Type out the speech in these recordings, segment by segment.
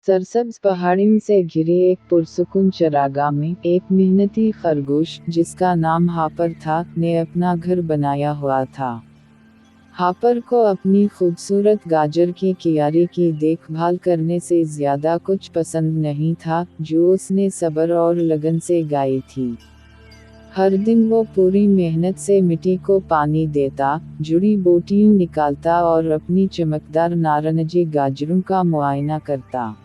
सरसब्ज पहाड़ियों से घिरे एक पुरसुकून चरागाह में एक मेहनती खरगोश, जिसका नाम हापर था, ने अपना घर बनाया हुआ था। हापर को अपनी खूबसूरत गाजर की कियारी की देखभाल करने से ज्यादा कुछ पसंद नहीं था, जो उसने सब्र और लगन से गाई थी। हर दिन वो पूरी मेहनत से मिट्टी को पानी देता, जुड़ी बूटियां निकालता और अपनी चमकदार नारंगी गाजरों का मुआयना करता।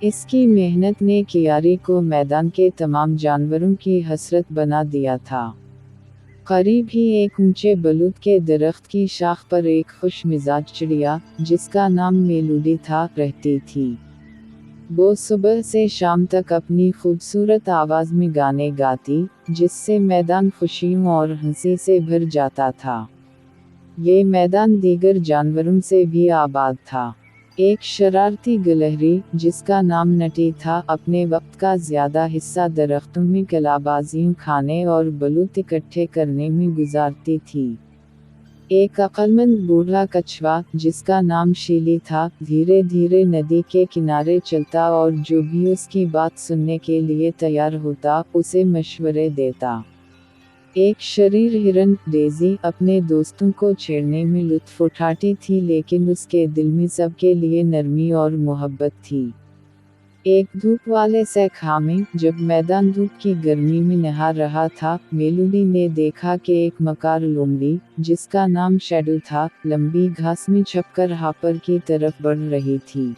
इसकी मेहनत ने कियारी को मैदान के तमाम जानवरों की हसरत बना दिया था। करीब ही एक ऊंचे बलूत के दरख्त की शाख पर एक खुश मिजाज चिड़िया, जिसका नाम मेलूडी था, रहती थी। वो सुबह से शाम तक अपनी खूबसूरत आवाज में गाने गाती, जिससे मैदान खुशियों और हंसी से भर जाता था। ये मैदान दीगर जानवरों से भी आबाद था। एक शरारती गिलहरी, जिसका नाम नटी था, अपने वक्त का ज्यादा हिस्सा दरख्तों में कलाबाजियां खाने और बलूत इकट्ठे करने में गुजारती थी। एक अक्लमंद बूढ़ा कछुआ, जिसका नाम शीली था, धीरे धीरे नदी के किनारे चलता और जो भी उसकी बात सुनने के लिए तैयार होता, उसे मशवरे देता। एक शरीर हिरन, डेज़ी, अपने दोस्तों को छेड़ने में लुत्फ उठाती थी, लेकिन उसके दिल में सबके लिए नरमी और मोहब्बत थी। एक धूप वाले सैखा में, जब मैदान धूप की गर्मी में नहा रहा था, मेलूडी ने देखा कि एक मकार लोमड़ी, जिसका नाम शैडो था, लंबी घास में छपकर हापर की तरफ बढ़ रही थी।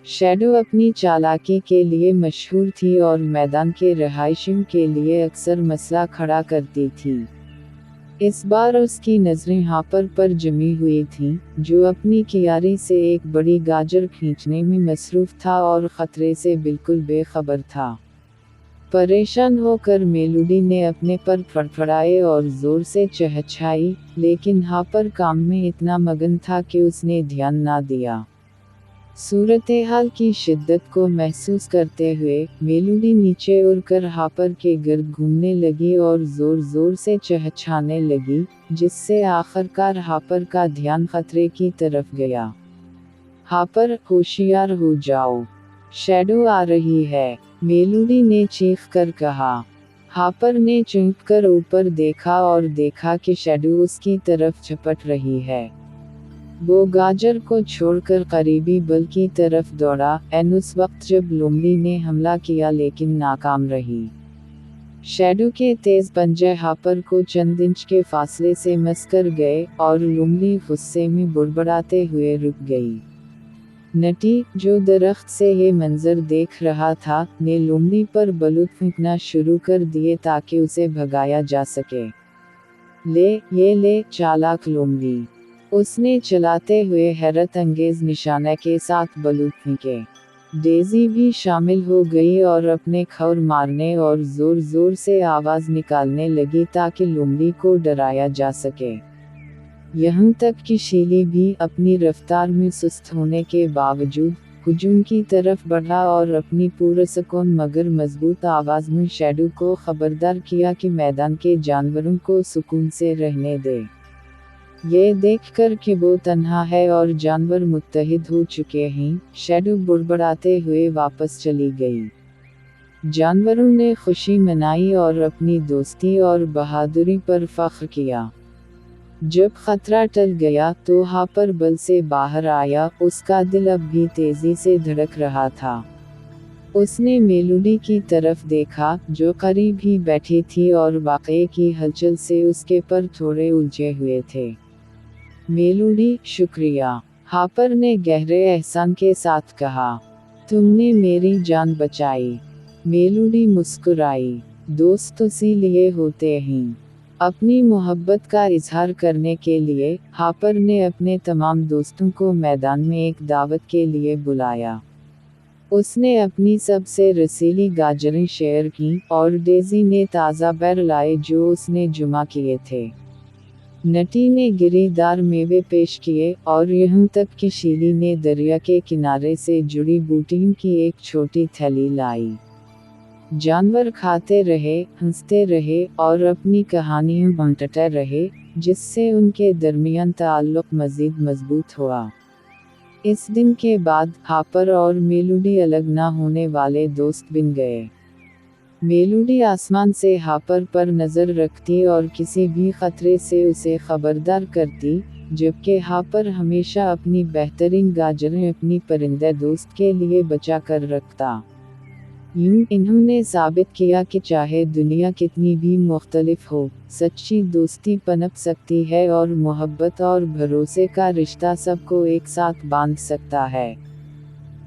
शैडो अपनी चालाकी के लिए मशहूर थी और मैदान के रहायशियों के लिए अक्सर मसला खड़ा करती थी। इस बार उसकी नज़रें हापर पर जमी हुई थीं, जो अपनी कियारी से एक बड़ी गाजर खींचने में मसरूफ था और ख़तरे से बिल्कुल बेखबर था। परेशान होकर मेलूडी ने अपने पर फड़फड़ाए और ज़ोर से चहचहाई, लेकिन हापर काम में इतना मगन था कि उसने ध्यान ना दिया। सूरत-ए-हाल की शिद्दत को महसूस करते हुए, मेलूडी नीचे उड़कर हापर के गिर्द घूमने लगी और जोर-जोर से चहचहाने लगी, जिससे आखिरकार हापर का ध्यान खतरे की तरफ गया। हापर, होशियार हो जाओ! शैडो आ रही है! मेलूडी ने चीख कर कहा। हापर ने चौंक ऊपर देखा और देखा कि शैडो उसकी तरफ झपट रही है। वो गाजर को छोड़कर करीबी बल की तरफ दौड़ा, उस वक्त जब लोमड़ी ने हमला किया, लेकिन नाकाम रही। शैडो के तेज पंजे हापर को चंद इंच के फासले से मस कर गए, और लोमड़ी गुस्से में बुड़बड़ाते हुए रुक गई। नटी, जो दरख्त से ये मंजर देख रहा था, ने लोमड़ी पर बलूत फेंकना शुरू कर दिए ताकि उसे भगाया जा सके। ये ले, चालाक लोमड़ी! उसने चलाते हुए हैरत अंगेज निशाने के साथ बलूत फेंके। डेज़ी भी शामिल हो गई और अपने खौर मारने और जोर जोर से आवाज निकालने लगी ताकि लोमड़ी को डराया जा सके। यहाँ तक कि शीली भी अपनी रफ्तार में सुस्त होने के बावजूद हुजूम की तरफ बढ़ा और अपनी पुरसुकून मगर मजबूत आवाज में शैडो को खबरदार किया कि मैदान के जानवरों को सुकून से रहने दे। ये देखकर कि वो तन्हा है और जानवर मुत्तहिद हो चुके हैं, शैडो बुड़बड़ाते हुए वापस चली गई। जानवरों ने खुशी मनाई और अपनी दोस्ती और बहादुरी पर फख्र किया। जब खतरा टल गया तो हापर बल से बाहर आया, उसका दिल अब भी तेजी से धड़क रहा था। उसने मेलूडी की तरफ देखा, जो करीब ही बैठी थी और वाक़ये की हलचल से उसके पर थोड़े उलझे हुए थे। मेलूडी, शुक्रिया! हापर ने गहरे एहसान के साथ कहा। तुमने मेरी जान बचाई। मेलूडी मुस्कुराई। दोस्त इसीलिए होते हैं। अपनी मोहब्बत का इजहार करने के लिए, हापर ने अपने तमाम दोस्तों को मैदान में एक दावत के लिए बुलाया। उसने अपनी सबसे रसीली गाजरें शेयर की, और डेज़ी ने ताज़ा बेर लाए जो उसने जुमा किए थे। नटी ने गिरीदार मेवे पेश किए, और यहाँ तक कि शीली ने दरिया के किनारे से जुड़ी बूटियों की एक छोटी थैली लाई। जानवर खाते रहे, हंसते रहे, और अपनी कहानियाँ बांटते रहे, जिससे उनके दरमियान ताल्लुक़ मज़ीद मजबूत हुआ। इस दिन के बाद हापर और मेलोडी अलग ना होने वाले दोस्त बन गए। मेलोडी आसमान से हापर पर नज़र रखती और किसी भी खतरे से उसे खबरदार करती, जबकि हापर हमेशा अपनी बेहतरीन गाजरें अपनी परिंदे दोस्त के लिए बचा कर रखता। यूं इन्होंने साबित किया कि चाहे दुनिया कितनी भी मुख्तलिफ हो, सच्ची दोस्ती पनप सकती है और मोहब्बत और भरोसे का रिश्ता सबको एक साथ बांध सकता है।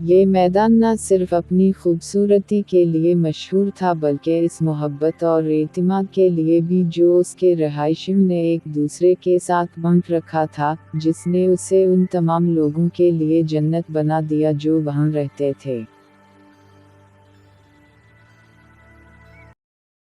ये मैदान न सिर्फ अपनी खूबसूरती के लिए मशहूर था बल्कि इस मोहब्बत और एतमाद के लिए भी जो उसके रहायशियों ने एक दूसरे के साथ बांट रखा था, जिसने उसे उन तमाम लोगों के लिए जन्नत बना दिया जो वहाँ रहते थे।